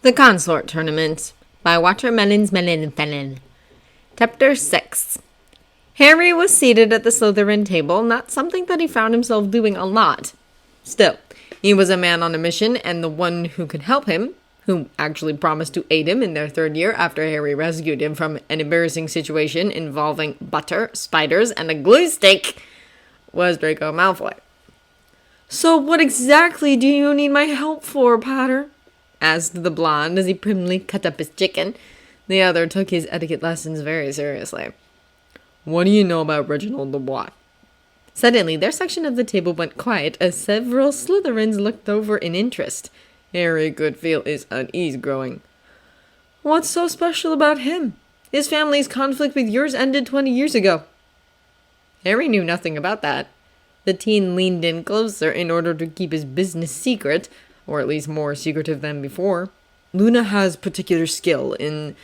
The Consort Tournament by Watermelons Melon. Chapter 6. Harry was seated at the Slytherin table, not something that he found himself doing a lot. Still, he was a man on a mission, and the one who could help him, who actually promised to aid him in their third year after Harry rescued him from an embarrassing situation involving butter, spiders, and a glue stick, was Draco Malfoy. "So what exactly do you need my help for, Potter?" asked the blonde as he primly cut up his chicken. The other took his etiquette lessons very seriously. "What do you know about Reginald the Bois?" Suddenly, their section of the table went quiet as several Slytherins looked over in interest. Harry could feel his unease growing. "What's so special about him? His family's conflict with yours ended 20 years ago." Harry knew nothing about that. The teen leaned in closer in order to keep his business secret, or at least more secretive than before. "Luna has particular skill in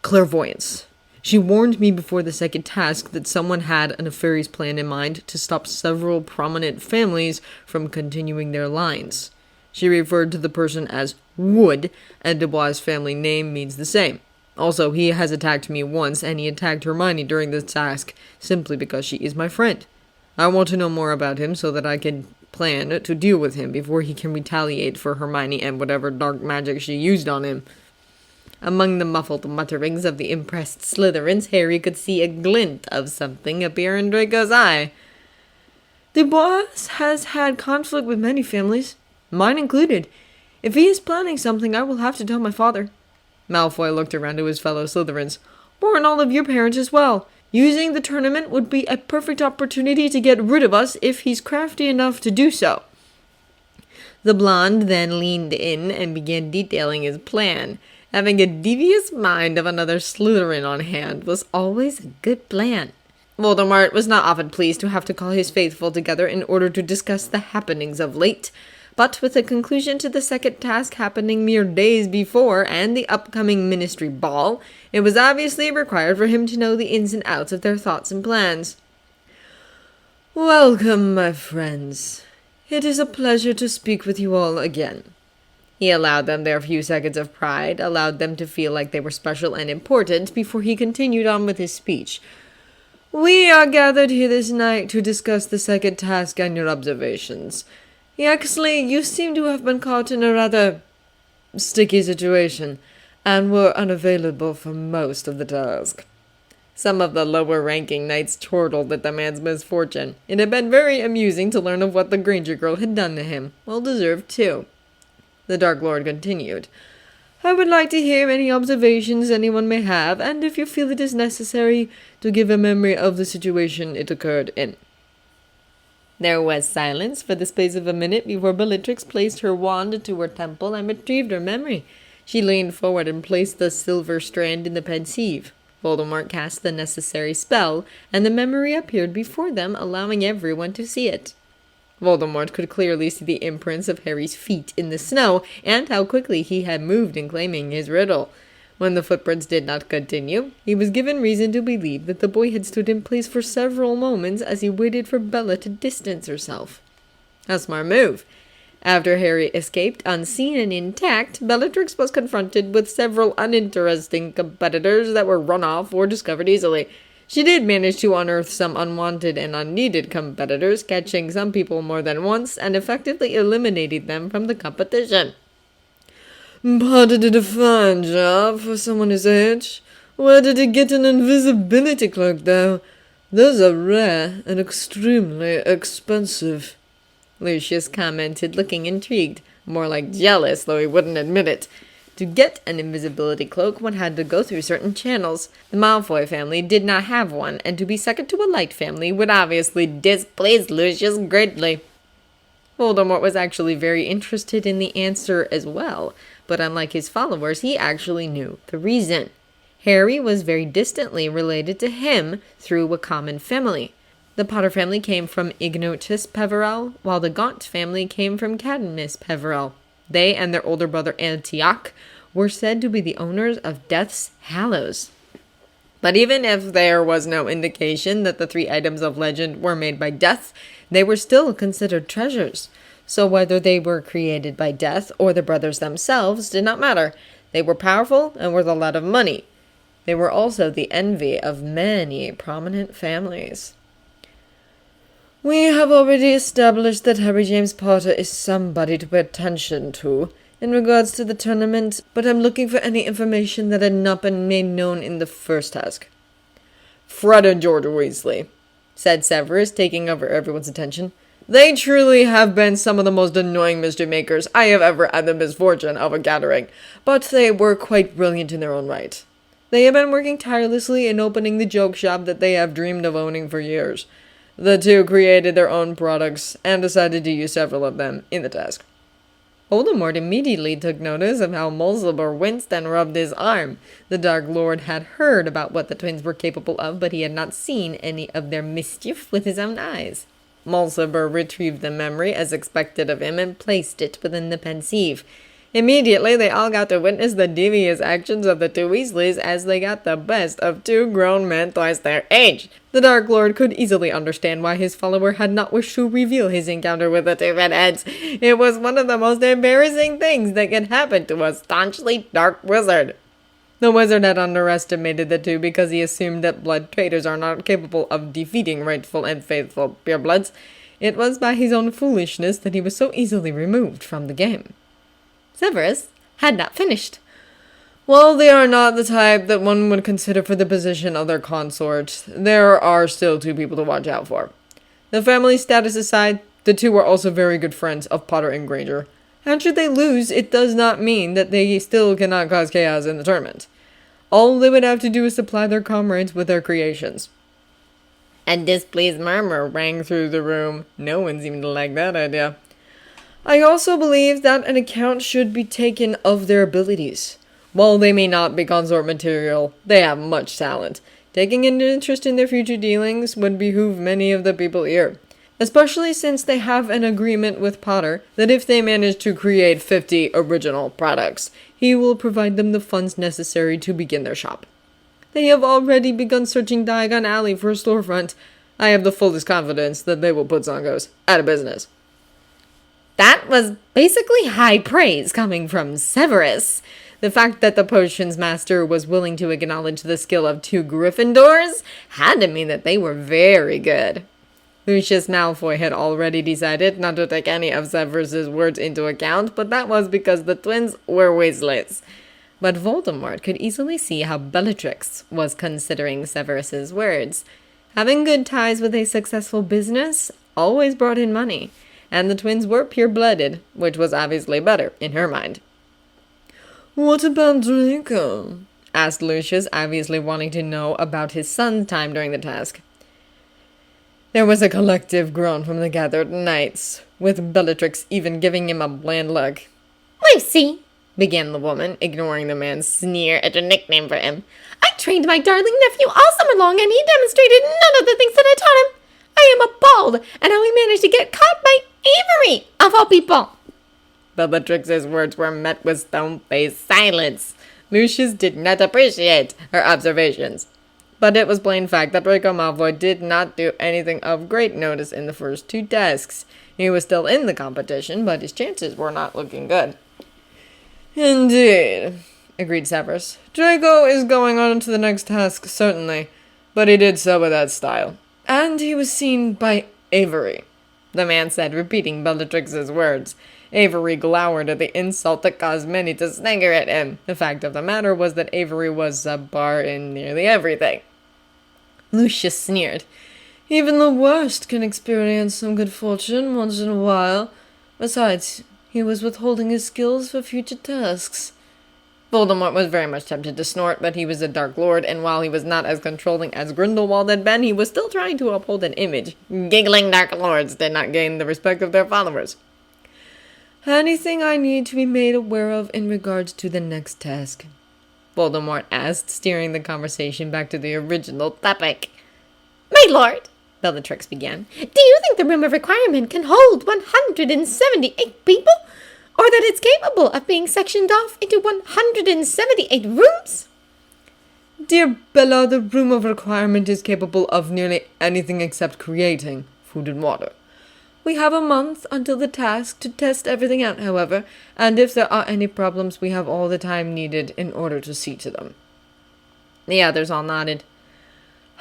clairvoyance. She warned me before the second task that someone had a nefarious plan in mind to stop several prominent families from continuing their lines. She referred to the person as Wood, and Dubois' family name means the same. Also, he has attacked me once, and he attacked Hermione during this task, simply because she is my friend. I want to know more about him so that I can plan to deal with him before he can retaliate for Hermione and whatever dark magic she used on him." Among the muffled mutterings of the impressed Slytherins, Harry could see a glint of something appear in Draco's eye. "Dubois has had conflict with many families, mine included. If he is planning something, I will have to tell my father." Malfoy looked around to his fellow Slytherins. "Warn all of your parents as well. Using the tournament would be a perfect opportunity to get rid of us if he's crafty enough to do so." The blonde then leaned in and began detailing his plan. Having a devious mind of another Slytherin on hand was always a good plan. Voldemort was not often pleased to have to call his faithful together in order to discuss the happenings of late, but with the conclusion to the second task happening mere days before and the upcoming ministry ball, it was obviously required for him to know the ins and outs of their thoughts and plans. "Welcome, my friends. It is a pleasure to speak with you all again." He allowed them their few seconds of pride, allowed them to feel like they were special and important before he continued on with his speech. "We are gathered here this night to discuss the second task and your observations. Yaxley, you seem to have been caught in a rather sticky situation, and were unavailable for most of the task." Some of the lower-ranking knights chortled at the man's misfortune. It had been very amusing to learn of what the Granger girl had done to him. Well-deserved, too. The Dark Lord continued. "I would like to hear any observations anyone may have, and if you feel it is necessary, to give a memory of the situation it occurred in." There was silence for the space of a minute before Bellatrix placed her wand to her temple and retrieved her memory. She leaned forward and placed the silver strand in the pensieve. Voldemort cast the necessary spell, and the memory appeared before them, allowing everyone to see it. Voldemort could clearly see the imprints of Harry's feet in the snow, and how quickly he had moved in claiming his riddle. When the footprints did not continue, he was given reason to believe that the boy had stood in place for several moments as he waited for Bella to distance herself. A smart move. After Harry escaped unseen and intact, Bellatrix was confronted with several uninteresting competitors that were run off or discovered easily. She did manage to unearth some unwanted and unneeded competitors, catching some people more than once and effectively eliminating them from the competition. "Potter did a fine job for someone his age. Where did he get an invisibility cloak, though? Those are rare and extremely expensive," Lucius commented, looking intrigued, more like jealous, though he wouldn't admit it. To get an invisibility cloak, one had to go through certain channels. The Malfoy family did not have one, and to be second to a light family would obviously displease Lucius greatly. Voldemort was actually very interested in the answer as well, but unlike his followers, he actually knew the reason. Harry was very distantly related to him through a common family. The Potter family came from Ignotus Peverell, while the Gaunt family came from Cadmus Peverell. They and their older brother Antioch were said to be the owners of Death's Hallows. But even if there was no indication that the three items of legend were made by Death, they were still considered treasures. So whether they were created by death or the brothers themselves did not matter. They were powerful and worth a lot of money. They were also the envy of many prominent families. We have already established that Harry James Potter is somebody to pay attention to in regards to the tournament, but I'm looking for any information that had not been made known in the first task. Fred and George Weasley, said Severus, taking over everyone's attention. They truly have been some of the most annoying mischief makers I have ever had the misfortune of encountering, but they were quite brilliant in their own right. They have been working tirelessly in opening the joke shop that they have dreamed of owning for years. The two created their own products and decided to use several of them in the task. Voldemort immediately took notice of how Mulciber winced and rubbed his arm. The Dark Lord had heard about what the twins were capable of, but he had not seen any of their mischief with his own eyes. Mulciber retrieved the memory as expected of him and placed it within the pensieve. Immediately, they all got to witness the devious actions of the two Weasleys as they got the best of two grown men twice their age. The Dark Lord could easily understand why his follower had not wished to reveal his encounter with the two redheads. It was one of the most embarrassing things that could happen to a staunchly dark wizard. The wizard had underestimated the two because he assumed that blood traitors are not capable of defeating rightful and faithful purebloods. It was by his own foolishness that he was so easily removed from the game. Severus had not finished. While they are not the type that one would consider for the position of their consort, there are still two people to watch out for. The family status aside, the two are also very good friends of Potter and Granger. And should they lose, it does not mean that they still cannot cause chaos in the tournament. All they would have to do is supply their comrades with their creations. A displeased murmur rang through the room. No one seemed to like that idea. I also believe that an account should be taken of their abilities. While they may not be consort material, they have much talent. Taking an interest in their future dealings would behoove many of the people here, especially since they have an agreement with Potter that if they manage to create 50 original products, he will provide them the funds necessary to begin their shop. They have already begun searching Diagon Alley for a storefront. I have the fullest confidence that they will put Zongos out of business. That was basically high praise coming from Severus. The fact that the potions master was willing to acknowledge the skill of two Gryffindors had to mean that they were very good. Lucius Malfoy had already decided not to take any of Severus's words into account, but that was because the twins were Weasleys. But Voldemort could easily see how Bellatrix was considering Severus's words. Having good ties with a successful business always brought in money, and the twins were pure-blooded, which was obviously better in her mind. What about Draco? Asked Lucius, obviously wanting to know about his son's time during the task. There was a collective groan from the gathered knights, with Bellatrix even giving him a bland look. Lucy, began the woman, ignoring the man's sneer at a nickname for him. I trained my darling nephew all summer long, and he demonstrated none of the things that I taught him. I am appalled at how he managed to get caught by Avery, of all people. Bellatrix's words were met with stone-faced silence. Lucius did not appreciate her observations. But it was plain fact that Draco Malfoy did not do anything of great notice in the first two tasks. He was still in the competition, but his chances were not looking good. Indeed, agreed Severus. Draco is going on to the next task, certainly, but he did so without style. And he was seen by Avery, the man said, repeating Bellatrix's words. Avery glowered at the insult that caused many to snigger at him. The fact of the matter was that Avery was subpar in nearly everything. Lucius sneered. Even the worst can experience some good fortune once in a while. Besides, he was withholding his skills for future tasks. Voldemort was very much tempted to snort, but he was a Dark Lord, and while he was not as controlling as Grindelwald had been, he was still trying to uphold an image. Giggling Dark Lords did not gain the respect of their followers. Anything I need to be made aware of in regards to the next task? Voldemort asked, steering the conversation back to the original topic. My lord, Bellatrix began, do you think the Room of Requirement can hold 178 people? Or that it's capable of being sectioned off into 178 rooms? Dear Bella, the Room of Requirement is capable of nearly anything except creating food and water. We have a month until the task to test everything out, however, and if there are any problems, we have all the time needed in order to see to them." The others all nodded.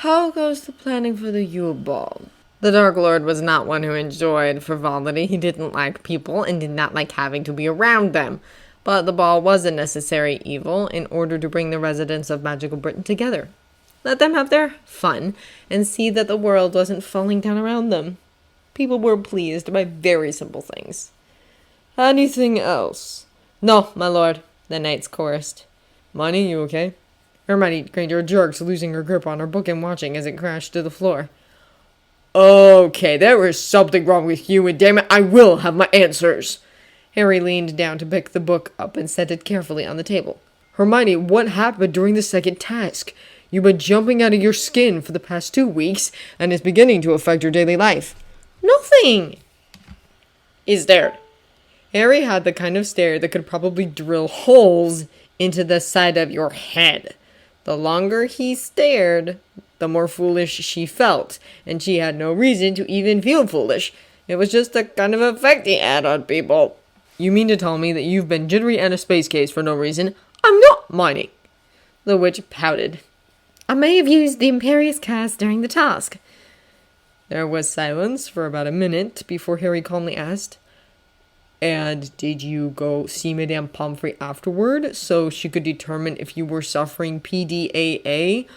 "How goes the planning for the Yule Ball?" The Dark Lord was not one who enjoyed frivolity. He didn't like people and did not like having to be around them. But the ball was a necessary evil in order to bring the residents of magical Britain together. Let them have their fun and see that the world wasn't falling down around them. People were pleased by very simple things. "Anything else?" "No, my lord," the knights chorused. "Hermione, you okay?" Hermione Granger jerked, losing her grip on her book and watching as it crashed to the floor. "Okay, there is something wrong with you, and damn it, I will have my answers." Harry leaned down to pick the book up and set it carefully on the table. "Hermione, what happened during the second task? You've been jumping out of your skin for the past 2 weeks, and it's beginning to affect your daily life." "Nothing!" He stared. Harry had the kind of stare that could probably drill holes into the side of your head. The longer he stared, the more foolish she felt, and she had no reason to even feel foolish. It was just the kind of effect he had on people. "You mean to tell me that you've been jittery in a space case for no reason?" "I'm not mining." The witch pouted. "I may have used the Imperious Cast during the task." There was silence for about a minute before Harry calmly asked, "And did you go see Madame Pomfrey afterward so she could determine if you were suffering PDAA?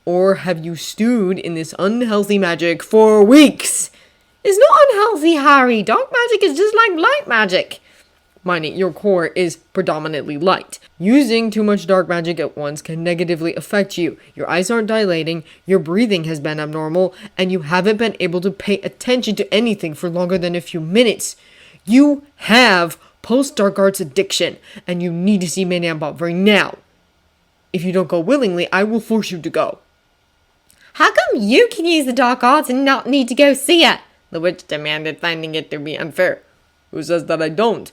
Or have you stewed in this unhealthy magic for weeks?" "It's not unhealthy, Harry. Dark magic is just like light magic." "Miney, your core is predominantly light. Using too much dark magic at once can negatively affect you. Your eyes aren't dilating, your breathing has been abnormal, and you haven't been able to pay attention to anything for longer than a few minutes. You have post-dark arts addiction, and you need to see Madame Pomfrey now. If you don't go willingly, I will force you to go." "How come you can use the dark arts and not need to go see her?" the witch demanded, finding it to be unfair. "Who says that I don't?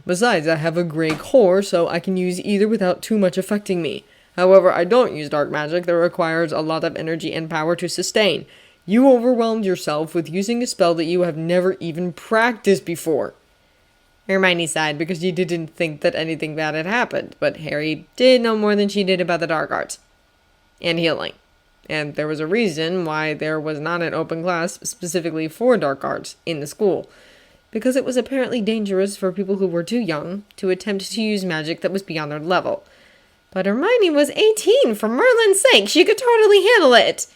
Besides, I have a gray core, so I can use either without too much affecting me. However, I don't use dark magic that requires a lot of energy and power to sustain. You overwhelmed yourself with using a spell that you have never even practiced before." Hermione sighed because she didn't think that anything bad had happened, but Harry did know more than she did about the dark arts and healing. And there was a reason why there was not an open class specifically for dark arts in the school, because it was apparently dangerous for people who were too young to attempt to use magic that was beyond their level. But Hermione was 18, for Merlin's sake. She could totally handle it.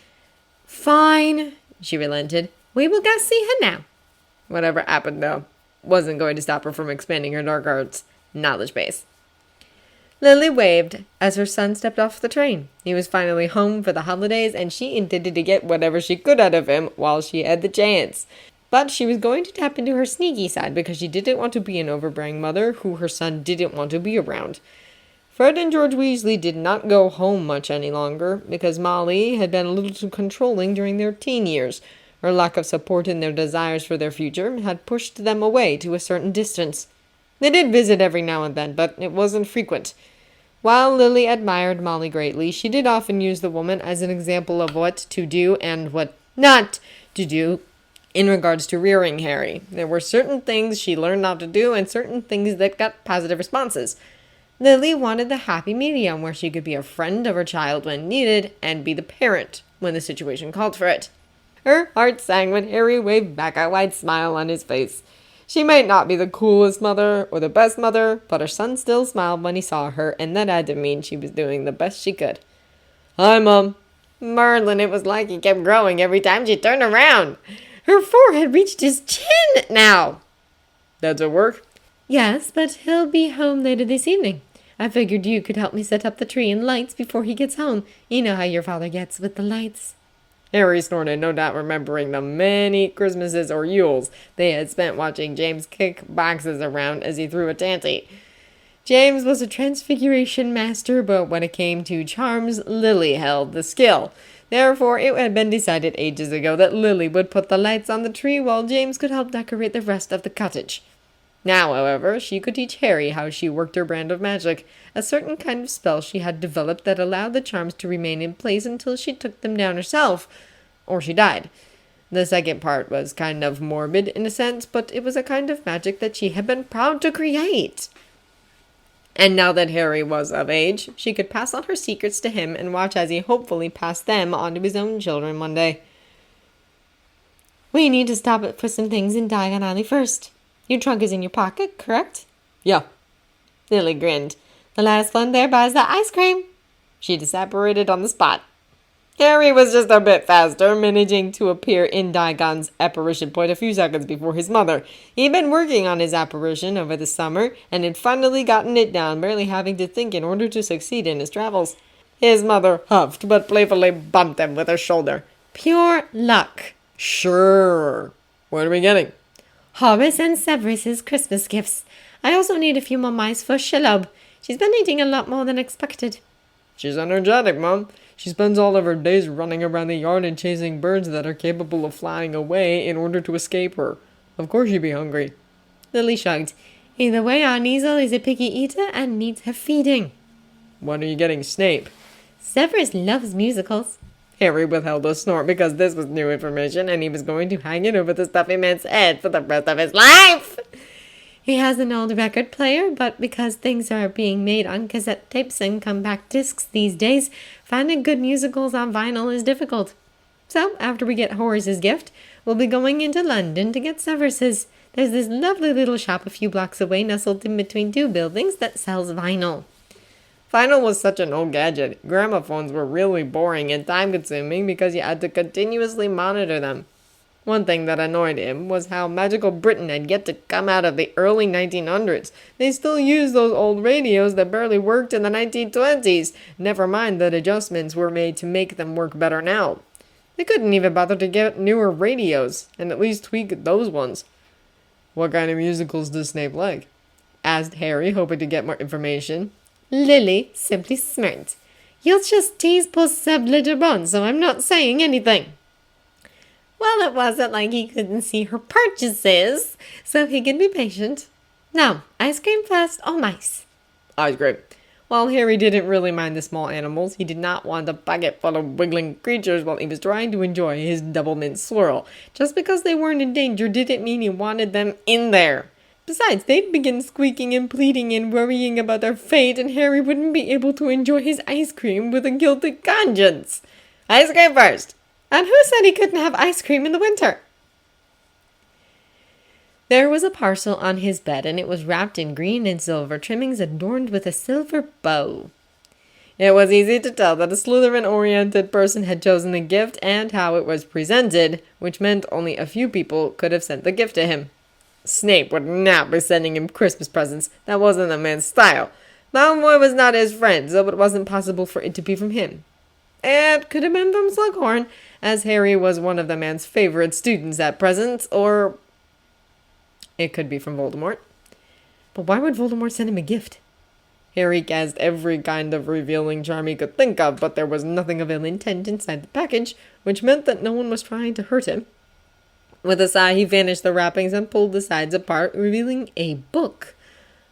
"Fine," she relented. "We will go see her now." Whatever happened, though, wasn't going to stop her from expanding her dark arts knowledge base. Lily waved as her son stepped off the train. He was finally home for the holidays, and she intended to get whatever she could out of him while she had the chance. But she was going to tap into her sneaky side because she didn't want to be an overbearing mother who her son didn't want to be around. Fred and George Weasley did not go home much any longer because Molly had been a little too controlling during their teen years. Her lack of support in their desires for their future had pushed them away to a certain distance. They did visit every now and then, but it wasn't frequent. While Lily admired Molly greatly, she did often use the woman as an example of what to do and what not to do in regards to rearing Harry. There were certain things she learned not to do and certain things that got positive responses. Lily wanted the happy medium where she could be a friend of her child when needed and be the parent when the situation called for it. Her heart sang when Harry waved back a wide smile on his face. She might not be the coolest mother or the best mother, but her son still smiled when he saw her, and that had to mean she was doing the best she could. "Hi, Mom." Merlin, it was like he kept growing every time she turned around. Her forehead reached his chin now. "Dad's at work?" "Yes, but he'll be home later this evening. I figured you could help me set up the tree and lights before he gets home. You know how your father gets with the lights." Harry snorted, no doubt remembering the many Christmases or Yules they had spent watching James kick boxes around as he threw a tanty. James was a transfiguration master, but when it came to charms, Lily held the skill. Therefore, it had been decided ages ago that Lily would put the lights on the tree while James could help decorate the rest of the cottage. Now, however, she could teach Harry how she worked her brand of magic, a certain kind of spell she had developed that allowed the charms to remain in place until she took them down herself, or she died. The second part was kind of morbid in a sense, but it was a kind of magic that she had been proud to create. And now that Harry was of age, she could pass on her secrets to him and watch as he hopefully passed them on to his own children one day. We need to stop for some things in Diagon Alley first. Your trunk is in your pocket, correct? Yeah. Lily grinned. The last one there buys the ice cream. She disapparated on the spot. Harry was just a bit faster, managing to appear in Diagon's apparition point a few seconds before his mother. He'd been working on his apparition over the summer, and had finally gotten it down, barely having to think in order to succeed in his travels. His mother huffed, but playfully bumped him with her shoulder. Pure luck. Sure. What are we getting? Horace and Severus's Christmas gifts. I also need a few more mice for Shelob. She's been eating a lot more than expected. She's energetic, Mom. She spends all of her days running around the yard and chasing birds that are capable of flying away in order to escape her. Of course she'd be hungry. Lily shrugged. Either way, our Kneazle is a picky eater and needs her feeding. When are you getting Snape? Severus loves musicals. Harry withheld a snort because this was new information and he was going to hang it over the stuffy man's head for the rest of his life. He has an old record player, but because things are being made on cassette tapes and compact discs these days, finding good musicals on vinyl is difficult. So, after we get Horace's gift, we'll be going into London to get Severus's. There's this lovely little shop a few blocks away, nestled in between two buildings, that sells vinyl. Vinyl was such an old gadget. Gramophones were really boring and time-consuming because you had to continuously monitor them. One thing that annoyed him was how Magical Britain had yet to come out of the early 1900s. They still used those old radios that barely worked in the 1920s. Never mind that adjustments were made to make them work better now. They couldn't even bother to get newer radios, and at least tweak those ones. What kind of musicals does Snape like? Asked Harry, hoping to get more information. Lily simply smirked. You'll just tease poor Seb later on, so I'm not saying anything. Well, it wasn't like he couldn't see her purchases, so he could be patient. Now, ice cream first or mice? Ice cream. While Harry didn't really mind the small animals, he did not want a bucket full of wiggling creatures while he was trying to enjoy his double mint swirl. Just because they weren't in danger didn't mean he wanted them in there. Besides, they'd begin squeaking and pleading and worrying about their fate, and Harry wouldn't be able to enjoy his ice cream with a guilty conscience. Ice cream first! And who said he couldn't have ice cream in the winter? There was a parcel on his bed, and it was wrapped in green and silver trimmings adorned with a silver bow. It was easy to tell that a Slytherin-oriented person had chosen the gift and how it was presented, which meant only a few people could have sent the gift to him. Snape would not be sending him Christmas presents. That wasn't the man's style. Malfoy was not his friend, so it wasn't possible for it to be from him. It could have been from Slughorn, as Harry was one of the man's favorite students at present, or it could be from Voldemort. But why would Voldemort send him a gift? Harry cast every kind of revealing charm he could think of, but there was nothing of ill intent inside the package, which meant that no one was trying to hurt him. With a sigh, he vanished the wrappings and pulled the sides apart, revealing a book.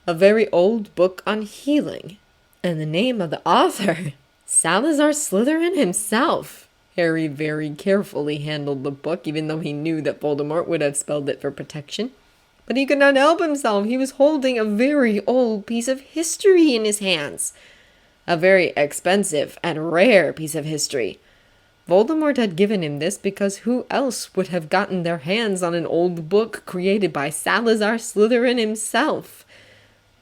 A very old book on healing. And the name of the author, Salazar Slytherin himself. Harry very carefully handled the book, even though he knew that Voldemort would have spelled it for protection. But he could not help himself. He was holding a very old piece of history in his hands. A very expensive and rare piece of history. Voldemort had given him this because who else would have gotten their hands on an old book created by Salazar Slytherin himself?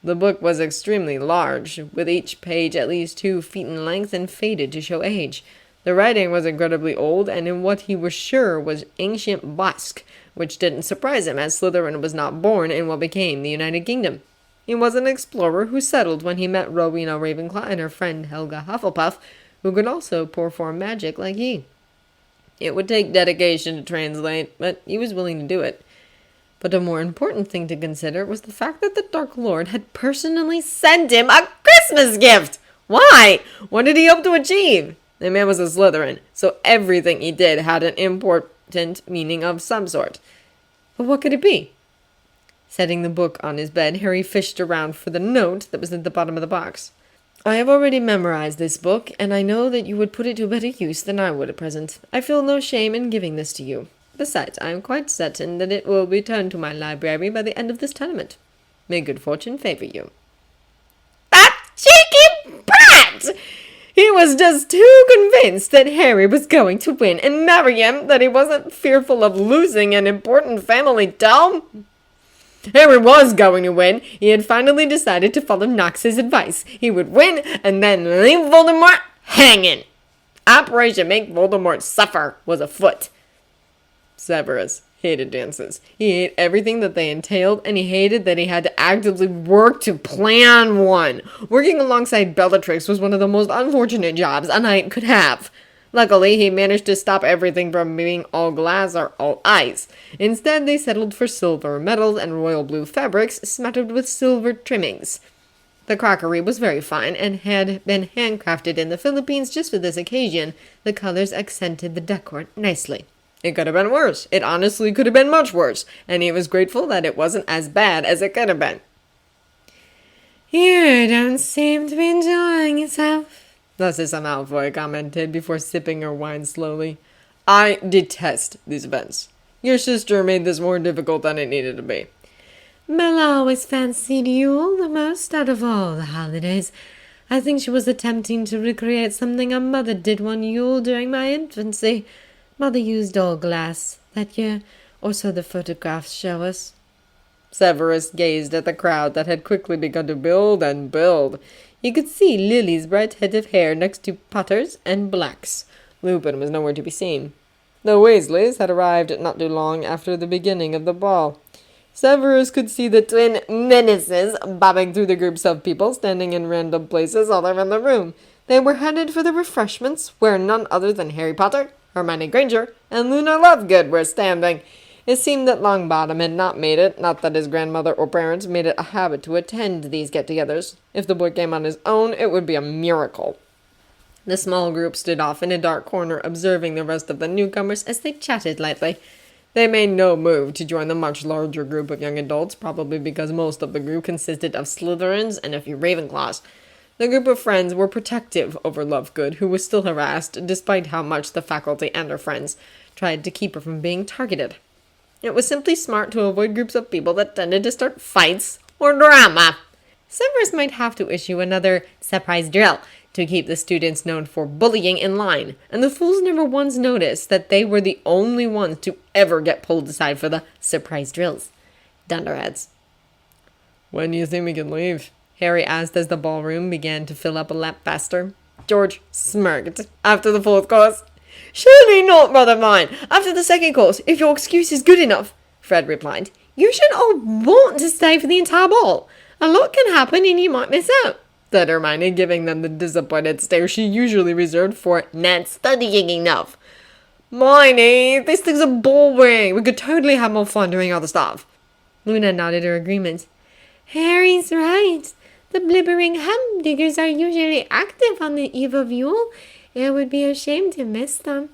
The book was extremely large, with each page at least 2 feet in length and faded to show age. The writing was incredibly old, and in what he was sure was ancient Basque, which didn't surprise him, as Slytherin was not born in what became the United Kingdom. He was an explorer who settled when he met Rowena Ravenclaw and her friend Helga Hufflepuff, who could also perform magic like he. It would take dedication to translate, but he was willing to do it. But a more important thing to consider was the fact that the Dark Lord had personally sent him a Christmas gift! Why? What did he hope to achieve? The man was a Slytherin, so everything he did had an important meaning of some sort. But what could it be? Setting the book on his bed, Harry fished around for the note that was at the bottom of the box. I have already memorized this book, and I know that you would put it to better use than I would at present. I feel no shame in giving this to you. Besides, I am quite certain that it will return to my library by the end of this tournament. May good fortune favor you." That cheeky brat! He was just too convinced that Harry was going to win and marry him that he wasn't fearful of losing an important family dome. Harry was going to win. He had finally decided to follow Knox's advice. He would win and then leave Voldemort hanging. Operation Make Voldemort Suffer was afoot. Severus hated dances. He hated everything that they entailed, and he hated that he had to actively work to plan one. Working alongside Bellatrix was one of the most unfortunate jobs a knight could have. Luckily, he managed to stop everything from being all glass or all ice. Instead, they settled for silver metals and royal blue fabrics smattered with silver trimmings. The crockery was very fine and had been handcrafted in the Philippines just for this occasion. The colors accented the decor nicely. It could have been worse. It honestly could have been much worse, and he was grateful that it wasn't as bad as it could have been. "You don't seem to be enjoying yourself," Mrs. Malfoy commented before sipping her wine slowly. "I detest these events. Your sister made this more difficult than it needed to be." "Bella always fancied Yule the most out of all the holidays. I think she was attempting to recreate something our mother did one Yule during my infancy. Mother used all glass that year, or so the photographs show us." Severus gazed at the crowd that had quickly begun to build and build. He could see Lily's bright head of hair next to Potter's and Black's. Lupin was nowhere to be seen. The Weasleys had arrived not too long after the beginning of the ball. Severus could see the twin menaces bobbing through the groups of people standing in random places all around the room. They were headed for the refreshments, where none other than Harry Potter, Hermione Granger, and Luna Lovegood were standing. It seemed that Longbottom had not made it, not that his grandmother or parents made it a habit to attend these get-togethers. If the boy came on his own, it would be a miracle. The small group stood off in a dark corner, observing the rest of the newcomers as they chatted lightly. They made no move to join the much larger group of young adults, probably because most of the group consisted of Slytherins and a few Ravenclaws. The group of friends were protective over Lovegood, who was still harassed, despite how much the faculty and her friends tried to keep her from being targeted. It was simply smart to avoid groups of people that tended to start fights or drama. Severus might have to issue another surprise drill to keep the students known for bullying in line, and the fools never once noticed that they were the only ones to ever get pulled aside for the surprise drills. Dunderheads. "When do you think we can leave?" Harry asked as the ballroom began to fill up a lap faster. George smirked. "After the fourth course?" "Surely not, brother mine. After the second course, if your excuse is good enough," Fred replied. "You should all want to stay for the entire ball. A lot can happen and you might miss out," said Hermione, giving them the disappointed stare she usually reserved for not studying enough. "Miney, this thing's a ball ring. We could totally have more fun doing other stuff." Luna nodded her agreement. "Harry's right. The blibbering humdiggers are usually active on the eve of Yule. It would be a shame to miss them."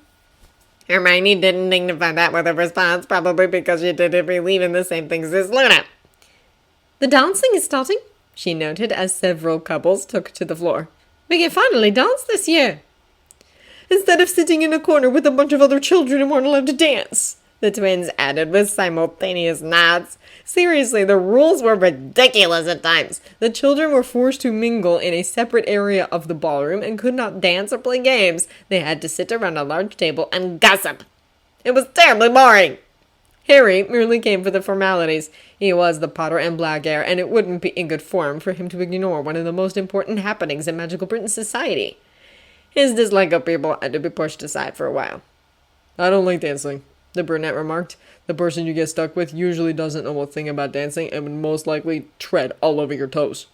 Hermione didn't dignify that with a response, probably because she didn't believe in the same things as Luna. "The dancing is starting," she noted as several couples took to the floor. "We can finally dance this year." "Instead of sitting in a corner with a bunch of other children who weren't allowed to dance," the twins added with simultaneous nods. Seriously, the rules were ridiculous at times. The children were forced to mingle in a separate area of the ballroom and could not dance or play games. They had to sit around a large table and gossip. It was terribly boring. Harry merely came for the formalities. He was the Potter and Blackheir, and it wouldn't be in good form for him to ignore one of the most important happenings in Magical Britain society. His dislike of people had to be pushed aside for a while. "I don't like dancing," the brunette remarked. "The person you get stuck with usually doesn't know a thing about dancing and would most likely tread all over your toes."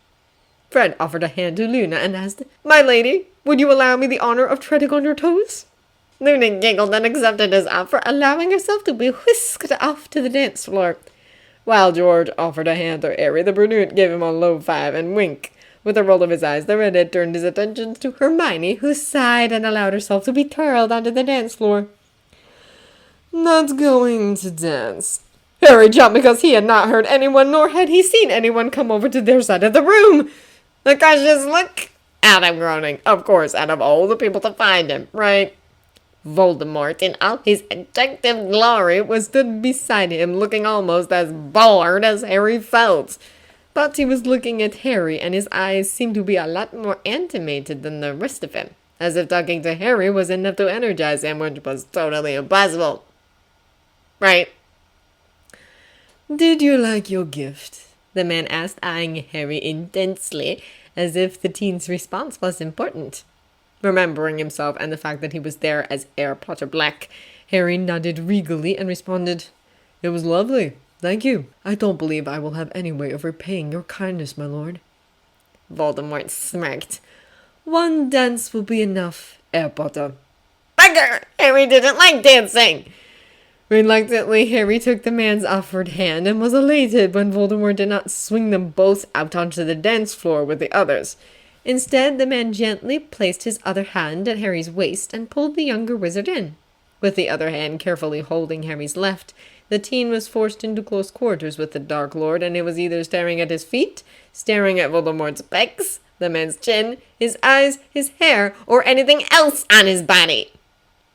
Fred offered a hand to Luna and asked, "My lady, would you allow me the honor of treading on your toes?" Luna giggled and accepted his offer, allowing herself to be whisked off to the dance floor. While George offered a hand to Harry, the brunette gave him a low five and wink. With a roll of his eyes, the redhead turned his attention to Hermione, who sighed and allowed herself to be twirled onto the dance floor. "Not going to dance." Harry jumped because he had not heard anyone, nor had he seen anyone come over to their side of the room. The cautious look at him groaning. Of course, out of all the people to find him, right? Voldemort, in all his addictive glory, was stood beside him, looking almost as bored as Harry felt. But he was looking at Harry, and his eyes seemed to be a lot more animated than the rest of him, as if talking to Harry was enough to energize him, which was totally impossible. Right? "Did you like your gift?" The man asked, eyeing Harry intensely, as if the teen's response was important. Remembering himself and the fact that he was there as Heir Potter Black, Harry nodded regally and responded, "It was lovely. Thank you. I don't believe I will have any way of repaying your kindness, my lord." Voldemort smirked. "One dance will be enough, Heir Potter." Bugger! Harry didn't like dancing! Reluctantly, Harry took the man's offered hand and was elated when Voldemort did not swing them both out onto the dance floor with the others. Instead, the man gently placed his other hand at Harry's waist and pulled the younger wizard in. With the other hand carefully holding Harry's left, the teen was forced into close quarters with the Dark Lord, and it was either staring at his feet, staring at Voldemort's pecs, the man's chin, his eyes, his hair, or anything else on his body.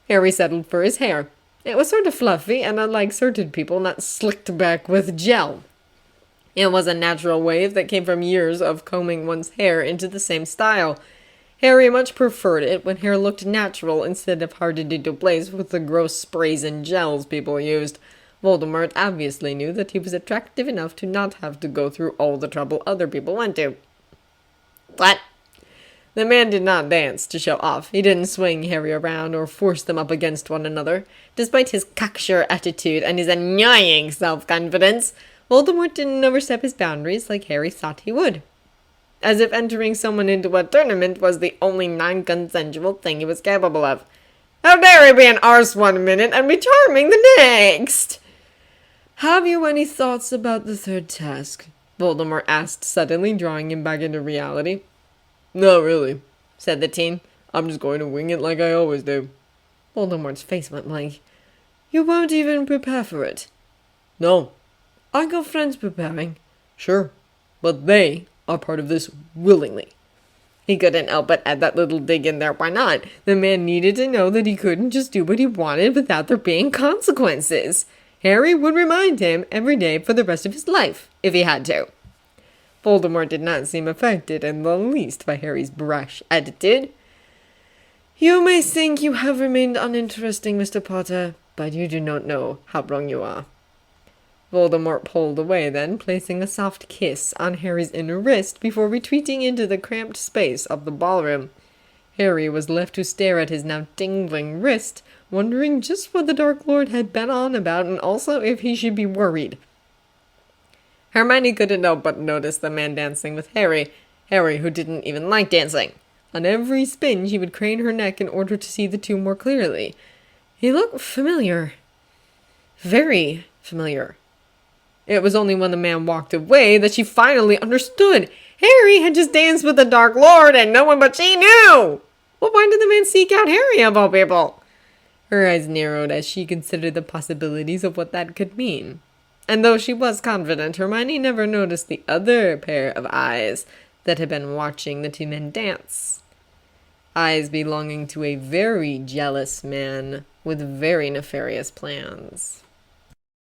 Harry settled for his hair. It was sort of fluffy, and unlike certain people, not slicked back with gel. It was a natural wave that came from years of combing one's hair into the same style. Harry much preferred it when hair looked natural instead of hardened into place with the gross sprays and gels people used. Voldemort obviously knew that he was attractive enough to not have to go through all the trouble other people went to. What? The man did not dance to show off. He didn't swing Harry around or force them up against one another. Despite his cocksure attitude and his annoying self-confidence, Voldemort didn't overstep his boundaries like Harry thought he would. As if entering someone into a tournament was the only non-consensual thing he was capable of. How dare he be an arse one minute and be charming the next? "Have you any thoughts about the third task?" Voldemort asked suddenly, drawing him back into reality. "Not really," said the teen. "I'm just going to wing it like I always do." Voldemort's face went blank. "You won't even prepare for it?" "No." "Are your friends preparing?" "Sure, but they are part of this willingly." He couldn't help but add that little dig in there. Why not? The man needed to know that he couldn't just do what he wanted without there being consequences. Harry would remind him every day for the rest of his life, if he had to. Voldemort did not seem affected in the least by Harry's brash attitude. "You may think you have remained uninteresting, Mr. Potter, but you do not know how wrong you are." Voldemort pulled away then, placing a soft kiss on Harry's inner wrist before retreating into the cramped space of the ballroom. Harry was left to stare at his now tingling wrist, wondering just what the Dark Lord had been on about and also if he should be worried. Hermione couldn't help but notice the man dancing with Harry, who didn't even like dancing. On every spin she would crane her neck in order to see the two more clearly. He looked familiar. Very familiar. It was only when the man walked away that she finally understood. Harry had just danced with the Dark Lord and no one but she knew! Well, why did the man seek out Harry of all people? Her eyes narrowed as she considered the possibilities of what that could mean. And though she was confident, Hermione never noticed the other pair of eyes that had been watching the two men dance. Eyes belonging to a very jealous man with very nefarious plans.